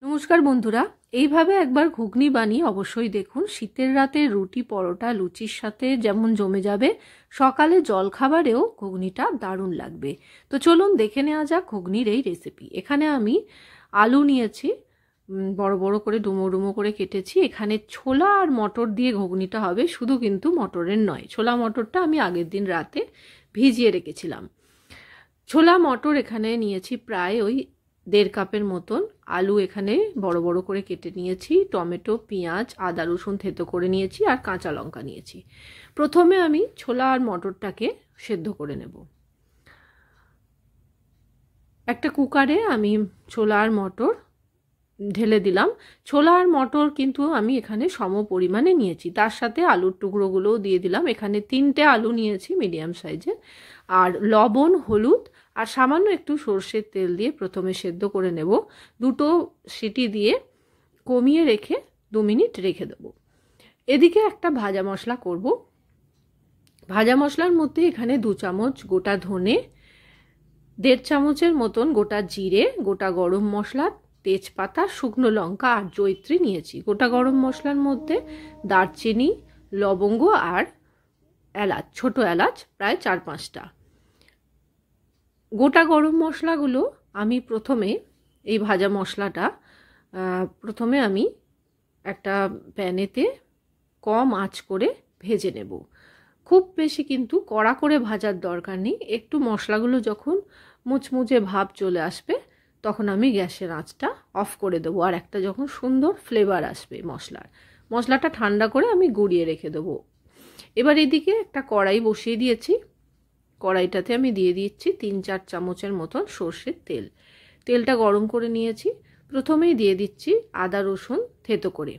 নমস্কার বন্ধুরা, এইভাবে একবার ঘুগনি বানিয়ে অবশ্যই দেখুন। শীতের রাতে রুটি পরোটা লুচির সাথে যেমন জমে যাবে, সকালে জলখাবারেও ঘুগনিটা দারুণ লাগবে। তো চলুন দেখে নেওয়া যাক ঘুগনির এই রেসিপি। এখানে আমি আলু নিয়েছি, বড় বড় করে ডুমো ডুমো করে কেটেছি। এখানে ছোলা আর মটর দিয়ে ঘুগনিটা হবে, শুধু কিন্তু মটরের নয়। ছোলা মটরটা আমি আগের দিন রাতে ভিজিয়ে রেখেছিলাম। ছোলা মটর এখানে নিয়েছি প্রায় ওই 1.5 কাপের মতন। আলু এখানে বড় বড় করে কেটে নিয়েছি। টমেটো, পেঁয়াজ, আদা রসুন থেতো করে নিয়েছি আর কাঁচা লঙ্কা নিয়েছি। প্রথমে আমি ছোলা আর মটরটাকে সেদ্ধ করে নেব। একটা কুকারে আমি ছোলা আর মটর ঢেলে দিলাম। ছোলা আর মটর কিন্তু আমি এখানে সম পরিমাণে নিয়েছি, তার সাথে আলুর টুকরোগুলোও দিয়ে দিলাম। এখানে 3টে আলু নিয়েছি মিডিয়াম সাইজের। আর লবণ, হলুদ আর সামান্য একটু সর্ষের তেল দিয়ে প্রথমে সেদ্ধ করে নেব। 2টো সিটি দিয়ে কমিয়ে রেখে 2 মিনিট রেখে দেব। এদিকে একটা ভাজা মশলা করব। ভাজা মশলার মধ্যে এখানে 2 চামচ গোটা ধনে, 1.5 চামচের মতন গোটা জিরে, গোটা গরম মশলা, তেজপাতা, শুকনো লঙ্কা আর জয়িত্রী নিয়েছি। গোটা গরম মশলার মধ্যে দারচিনি, লবঙ্গ আর এলাচ, ছোট এলাচ প্রায় 4-5টা। গোটা গরম মশলাগুলো আমি প্রথমে এই ভাজা মশলাটা প্রথমে আমি একটা প্যানেতে কম আঁচ করে ভেজে নেব। খুব বেশি কিন্তু কড়া করে ভাজার দরকার নেই। একটু মশলাগুলো যখন মুচমুচে ভাব চলে আসবে তখন আমি গ্যাসের আঁচটা অফ করে দেবো। আর একটা যখন সুন্দর ফ্লেভার আসবে মশলাটা ঠান্ডা করে আমি গুঁড়িয়ে রেখে দেবো। এবার এদিকে একটা কড়াই বসিয়ে দিয়েছি। কড়াইটাতে আমি দিয়ে দিচ্ছি 3-4 চামচের মতন সর্ষের তেল। তেলটা গরম করে নিয়েছি। প্রথমেই দিয়ে দিচ্ছি আদা রসুন থেতো করে।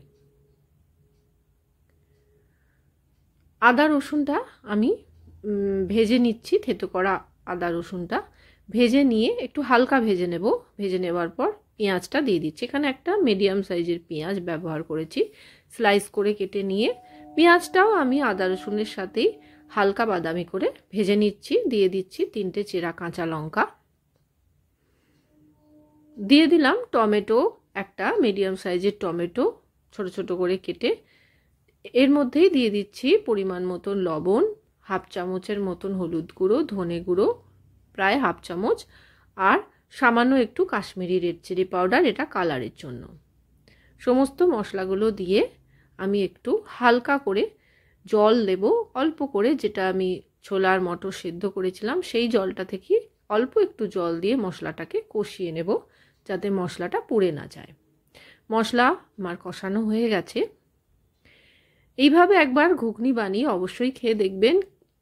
আদা রসুনটা আমি ভেজে নিচ্ছি। থেতো করা আদা রসুনটা ভেজে নিয়ে একটু হালকা ভেজে নেব। ভেজে নেওয়ার পর পেঁয়াজটা দিয়ে দিচ্ছি। এখানে একটা মিডিয়াম সাইজের পেঁয়াজ ব্যবহার করেছি, স্লাইস করে কেটে নিয়ে পেঁয়াজটাও আমি আদা রসুনের সাথেই হালকা বাদামি করে ভেজে নিচ্ছি। দিয়ে দিচ্ছি 3টে চেরা কাঁচা লঙ্কা। দিয়ে দিলাম টমেটো, একটা মিডিয়াম সাইজের টমেটো ছোট ছোট করে কেটে। এর মধ্যেই দিয়ে দিচ্ছি পরিমাণ মতন লবণ, 1/2 চামচের মতন হলুদ গুঁড়ো, ধনে গুঁড়ো প্রায় 1/2 চামচ, আর সামান্য একটু কাশ্মীরি রেড চিলি পাউডার, এটা কালারের জন্য। সমস্ত মশলাগুলো দিয়ে আমি একটু হালকা করে জল দেব, অল্প করে, যেটা আমি ছোলার মটর সেদ্ধ করেছিলাম সেই জলটা থেকে অল্প একটু জল দিয়ে মশলাটাকে কষিয়ে নেব, যাতে মশলাটা পুড়ে না যায়। মশলা আমার কষানো হয়ে গেছে। এইভাবে একবার ঘুগনি বানিয়ে অবশ্যই খেয়ে দেখবেন,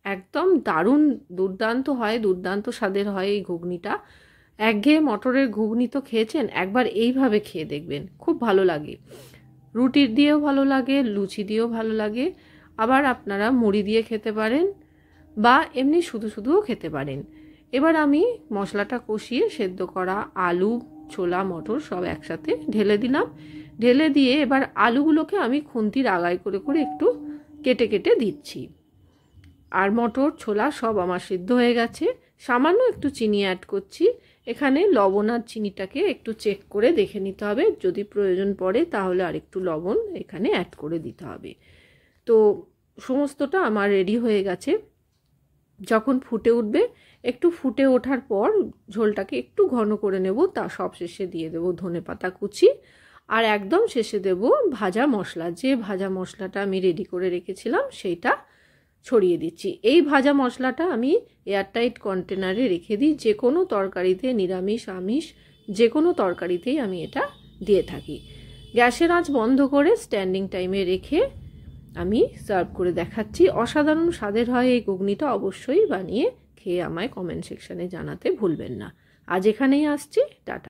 একদম দারুণ দুর্দান্ত হয়, দুর্দান্ত স্বাদের হয় এই ঘুগনিটা। একঘেয়ে মটরের ঘুগনি তো খেয়েছেন, একবার এইভাবে খেয়ে দেখবেন, খুব ভালো লাগে। রুটির দিয়েও ভালো লাগে, লুচি দিয়েও ভালো লাগে, আবার আপনারা মুড়ি দিয়ে খেতে পারেন বা এমনি শুধু শুধুও খেতে পারেন। এবার আমি মশলাটা কষিয়ে সেদ্ধ করা আলু, ছোলা, মটর সব একসাথে ঢেলে দিলাম। ঢেলে দিয়ে এবার আলুগুলোকে আমি খুন্তির আগায় করে করে একটু কেটে কেটে দিচ্ছি। আর মটর, ছোলা সব আমার সিদ্ধ হয়ে গেছে। সামান্য একটু চিনি অ্যাড করছি। এখানে লবণ আর চিনিটাকে একটু চেক করে দেখে নিতে হবে, যদি প্রয়োজন পড়ে তাহলে আর একটু লবণ এখানে অ্যাড করে দিতে হবে। তো সমস্তটা আমার রেডি হয়ে গেছে। যখন ফুটে উঠবে, একটু ফুটে ওঠার পর ঝোলটাকে একটু ঘন করে নেব। তা সব শেষে দিয়ে দেবো ধনেপাতা কুচি, আর একদম শেষে দেব ভাজা মশলা। যে ভাজা মশলাটা আমি রেডি করে রেখেছিলাম সেইটা ছড়িয়ে দিচ্ছি। এই ভাজা মশলাটা আমি এয়ারটাইট কন্টেনারে রেখে দিই। যে কোনো তরকারিতে, নিরামিষ আমিষ যে কোনো তরকারিতেই আমি এটা দিয়ে থাকি। গ্যাসের আঁচ বন্ধ করে স্ট্যান্ডিং টাইমে রেখে আমি সার্ভ করে দেখাচ্ছি। অসাধারণ স্বাদের হয় এই ঘুগনিটা। অবশ্যই বানিয়ে খেয়ে আমায় কমেন্ট সেকশানে জানাতে ভুলবেন না। আজ এখানেই আসছি, টাটা।